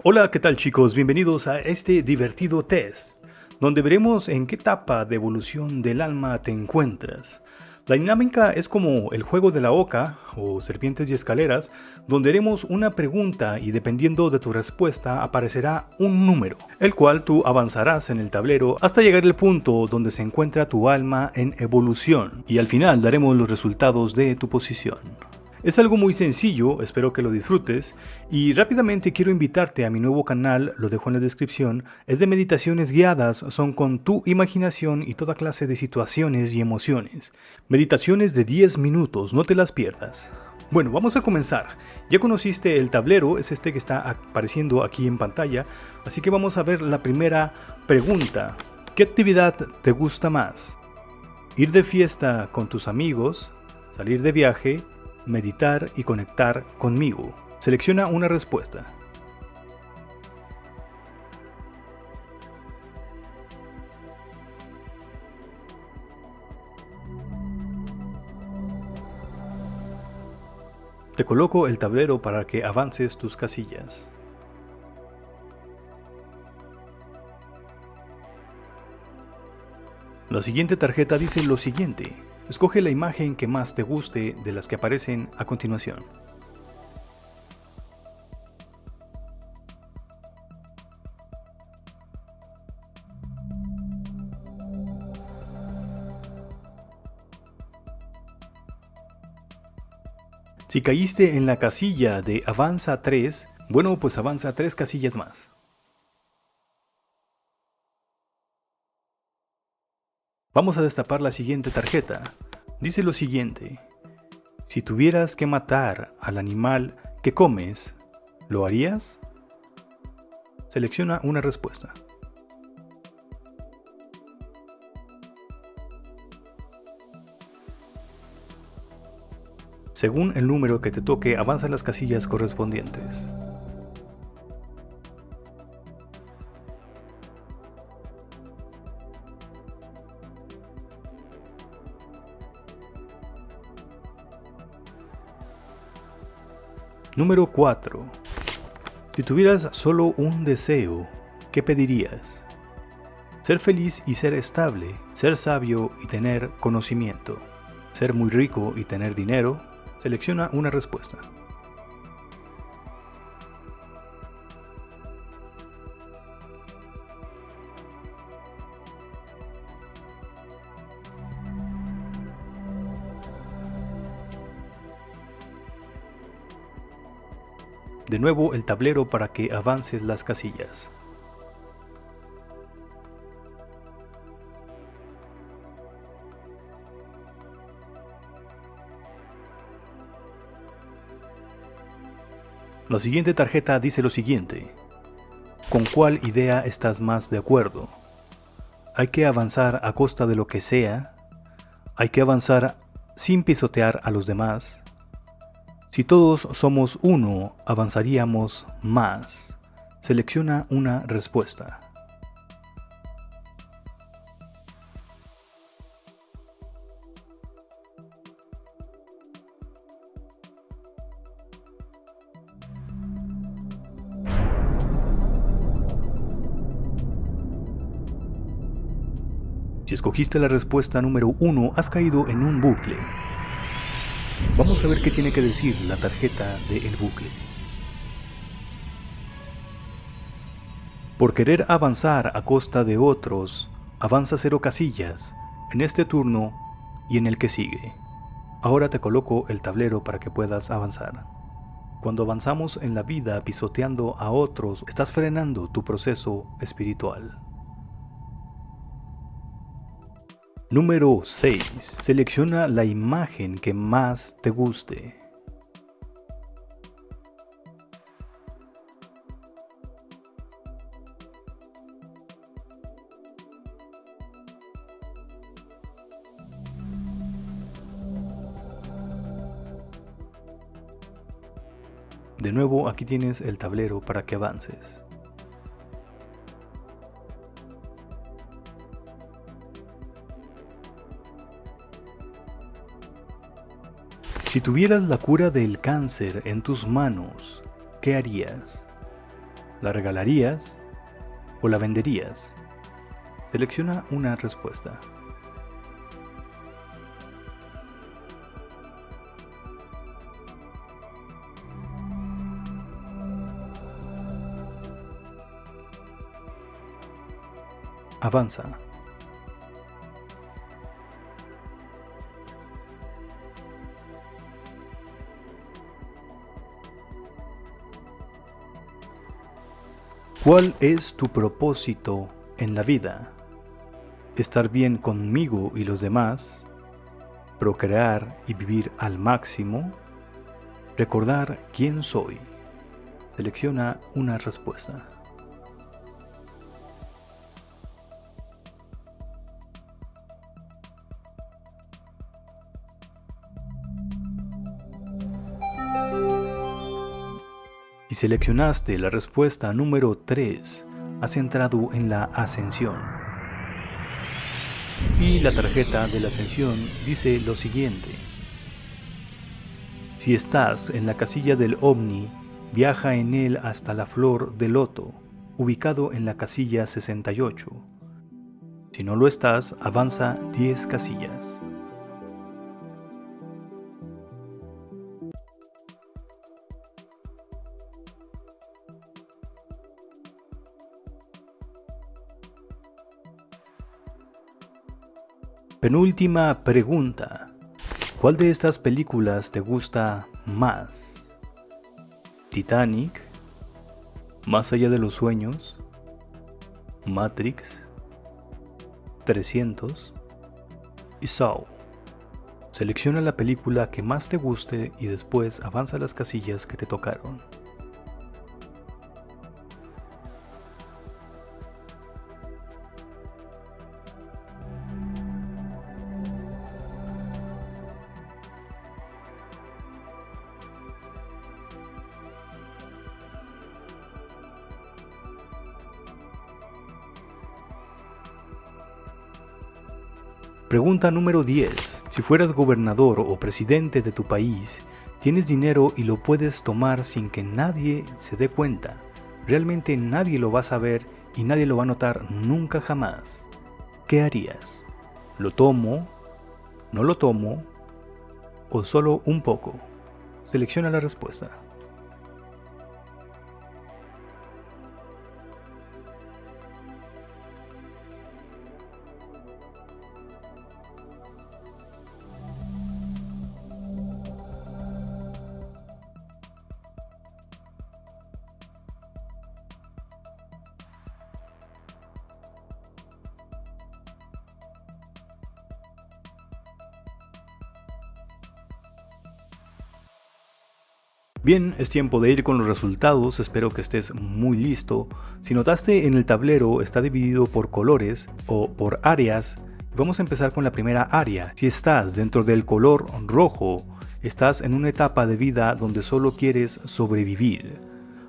Hola, ¿qué tal chicos? Bienvenidos a este divertido test, donde veremos en qué etapa de evolución del alma te encuentras. La dinámica es como el juego de la oca, o serpientes y escaleras, donde haremos una pregunta y dependiendo de tu respuesta aparecerá un número, el cual tú avanzarás en el tablero hasta llegar al punto donde se encuentra tu alma en evolución, y al final daremos los resultados de tu posición. Es algo muy sencillo, espero que lo disfrutes, y rápidamente quiero invitarte a mi nuevo canal, lo dejo en la descripción, es de meditaciones guiadas, son con tu imaginación y toda clase de situaciones y emociones. Meditaciones de 10 minutos, no te las pierdas. Bueno, vamos a comenzar. Ya conociste el tablero, es este que está apareciendo aquí en pantalla, así que vamos a ver la primera pregunta. ¿Qué actividad te gusta más? ¿Ir de fiesta con tus amigos? ¿Salir de viaje? Meditar y conectar conmigo. Selecciona una respuesta. Te coloco el tablero para que avances tus casillas. La siguiente tarjeta dice lo siguiente. Escoge la imagen que más te guste de las que aparecen a continuación. Si caíste en la casilla de avanza 3, bueno, pues avanza 3 casillas más. Vamos a destapar la siguiente tarjeta. Dice lo siguiente. Si tuvieras que matar al animal que comes, ¿lo harías? Selecciona una respuesta. Según el número que te toque, avanza las casillas correspondientes. Número 4. Si tuvieras solo un deseo, ¿qué pedirías? Ser feliz y ser estable, ser sabio y tener conocimiento, ser muy rico y tener dinero. Selecciona una respuesta. De nuevo el tablero para que avances las casillas. La siguiente tarjeta dice lo siguiente. ¿Con cuál idea estás más de acuerdo? ¿Hay que avanzar a costa de lo que sea? ¿Hay que avanzar sin pisotear a los demás? Si todos somos uno, avanzaríamos más. Selecciona una respuesta. Si escogiste la respuesta número 1, has caído en un bucle. Vamos a ver qué tiene que decir la tarjeta del bucle. Por querer avanzar a costa de otros, avanza 0 casillas en este turno y en el que sigue. Ahora te coloco el tablero para que puedas avanzar. Cuando avanzamos en la vida pisoteando a otros, estás frenando tu proceso espiritual. Número 6. Selecciona la imagen que más te guste. De nuevo, aquí tienes el tablero para que avances. Si tuvieras la cura del cáncer en tus manos, ¿qué harías? ¿La regalarías o la venderías? Selecciona una respuesta. Avanza. ¿Cuál es tu propósito en la vida? ¿Estar bien conmigo y los demás? ¿Procrear y vivir al máximo? ¿Recordar quién soy? Selecciona una respuesta. Si seleccionaste la respuesta número 3, has entrado en la ascensión. Y la tarjeta de la ascensión dice lo siguiente. Si estás en la casilla del ovni, viaja en él hasta la flor de loto, ubicado en la casilla 68. Si no lo estás, avanza 10 casillas. Penúltima pregunta. ¿Cuál de estas películas te gusta más? ¿Titanic? ¿Más allá de los sueños? ¿Matrix? ¿300? Y Saw. Selecciona la película que más te guste y después avanza las casillas que te tocaron. Pregunta número 10. Si fueras gobernador o presidente de tu país, tienes dinero y lo puedes tomar sin que nadie se dé cuenta. Realmente nadie lo va a saber y nadie lo va a notar nunca jamás. ¿Qué harías? ¿Lo tomo? ¿No lo tomo? ¿O solo un poco? Selecciona la respuesta. Bien, es tiempo de ir con los resultados, espero que estés muy listo. Si notaste, en el tablero está dividido por colores o por áreas. Vamos a empezar con la primera área. Si estás dentro del color rojo, estás en una etapa de vida donde solo quieres sobrevivir,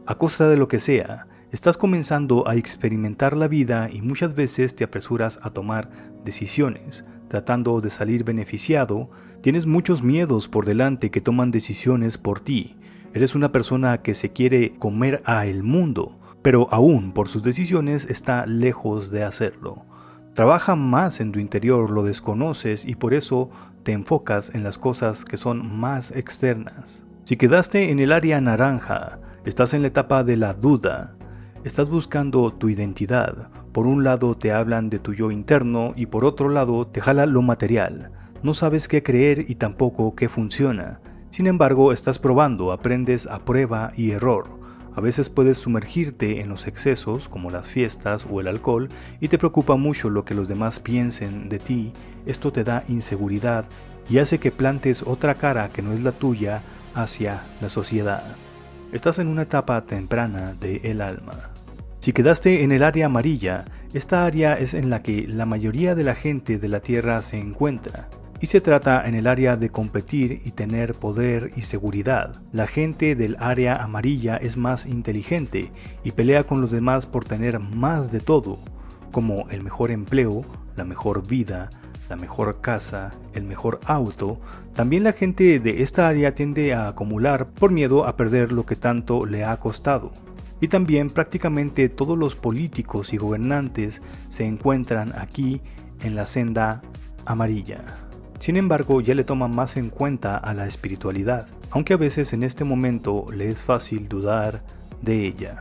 a costa de lo que sea. Estás comenzando a experimentar la vida y muchas veces te apresuras a tomar decisiones, tratando de salir beneficiado. Tienes muchos miedos por delante que toman decisiones por ti. Eres una persona que se quiere comer a el mundo, pero aún por sus decisiones está lejos de hacerlo. Trabaja más en tu interior, lo desconoces y por eso te enfocas en las cosas que son más externas. Si quedaste en el área naranja, estás en la etapa de la duda. Estás buscando tu identidad. Por un lado te hablan de tu yo interno y por otro lado te jala lo material. No sabes qué creer y tampoco qué funciona. Sin embargo, estás probando, aprendes a prueba y error. A veces puedes sumergirte en los excesos, como las fiestas o el alcohol, y te preocupa mucho lo que los demás piensen de ti. Esto te da inseguridad y hace que plantes otra cara que no es la tuya hacia la sociedad. Estás en una etapa temprana del alma. Si quedaste en el área amarilla, esta área es en la que la mayoría de la gente de la Tierra se encuentra. Y se trata en el área de competir y tener poder y seguridad. La gente del área amarilla es más inteligente y pelea con los demás por tener más de todo, como el mejor empleo, la mejor vida, la mejor casa, el mejor auto. También la gente de esta área tiende a acumular por miedo a perder lo que tanto le ha costado. Y también prácticamente todos los políticos y gobernantes se encuentran aquí en la senda amarilla. Sin embargo, ya le toman más en cuenta a la espiritualidad, aunque a veces en este momento le es fácil dudar de ella.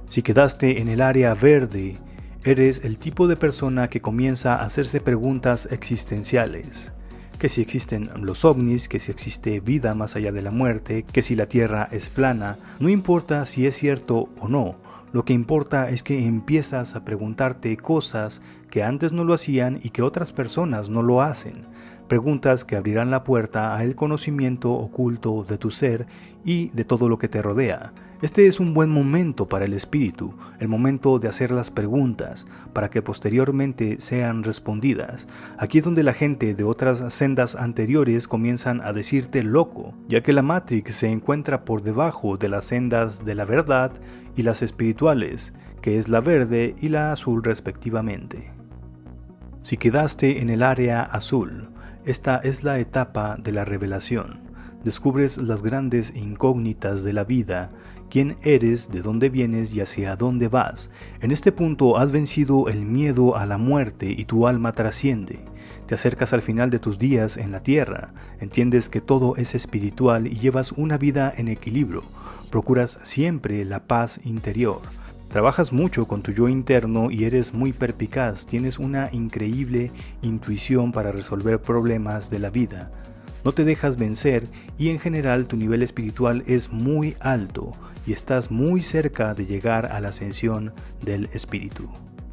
Si quedaste en el área verde, eres el tipo de persona que comienza a hacerse preguntas existenciales. Que si existen los ovnis, que si existe vida más allá de la muerte, que si la Tierra es plana, no importa si es cierto o no. Lo que importa es que empiezas a preguntarte cosas que antes no lo hacían y que otras personas no lo hacen. Preguntas que abrirán la puerta al conocimiento oculto de tu ser y de todo lo que te rodea. Este es un buen momento para el espíritu, el momento de hacer las preguntas, para que posteriormente sean respondidas. Aquí es donde la gente de otras sendas anteriores comienzan a decirte loco, ya que la Matrix se encuentra por debajo de las sendas de la verdad y las espirituales, que es la verde y la azul respectivamente. Si quedaste en el área azul, esta es la etapa de la revelación. Descubres las grandes incógnitas de la vida, quién eres, de dónde vienes y hacia dónde vas. En este punto has vencido el miedo a la muerte y tu alma trasciende. Te acercas al final de tus días en la tierra, entiendes que todo es espiritual y llevas una vida en equilibrio. Procuras siempre la paz interior. Trabajas mucho con tu yo interno y eres muy perspicaz, tienes una increíble intuición para resolver problemas de la vida. No te dejas vencer y en general tu nivel espiritual es muy alto y estás muy cerca de llegar a la ascensión del espíritu.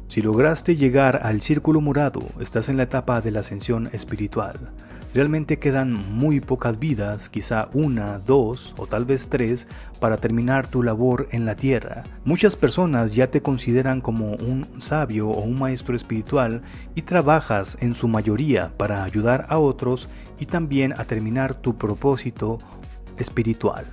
Si lograste llegar al círculo morado, estás en la etapa de la ascensión espiritual. Realmente quedan muy pocas vidas, quizá 1, 2 o tal vez 3, para terminar tu labor en la tierra. Muchas personas ya te consideran como un sabio o un maestro espiritual y trabajas en su mayoría para ayudar a otros y también a terminar tu propósito espiritual.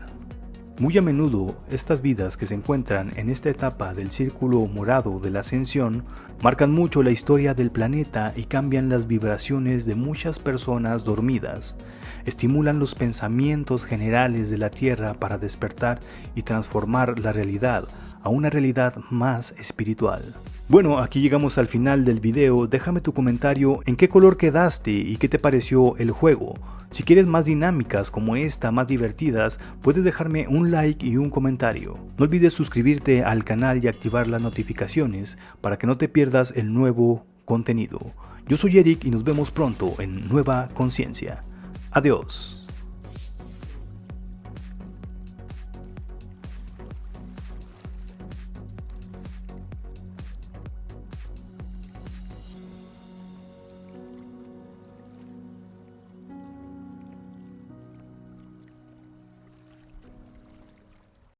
Muy a menudo, estas vidas que se encuentran en esta etapa del círculo morado de la ascensión marcan mucho la historia del planeta y cambian las vibraciones de muchas personas dormidas. Estimulan los pensamientos generales de la Tierra para despertar y transformar la realidad a una realidad más espiritual. Bueno, aquí llegamos al final del video. Déjame tu comentario en qué color quedaste y qué te pareció el juego. Si quieres más dinámicas como esta, más divertidas, puedes dejarme un like y un comentario. No olvides suscribirte al canal y activar las notificaciones para que no te pierdas el nuevo contenido. Yo soy Eric y nos vemos pronto en Nueva Conciencia. Adiós.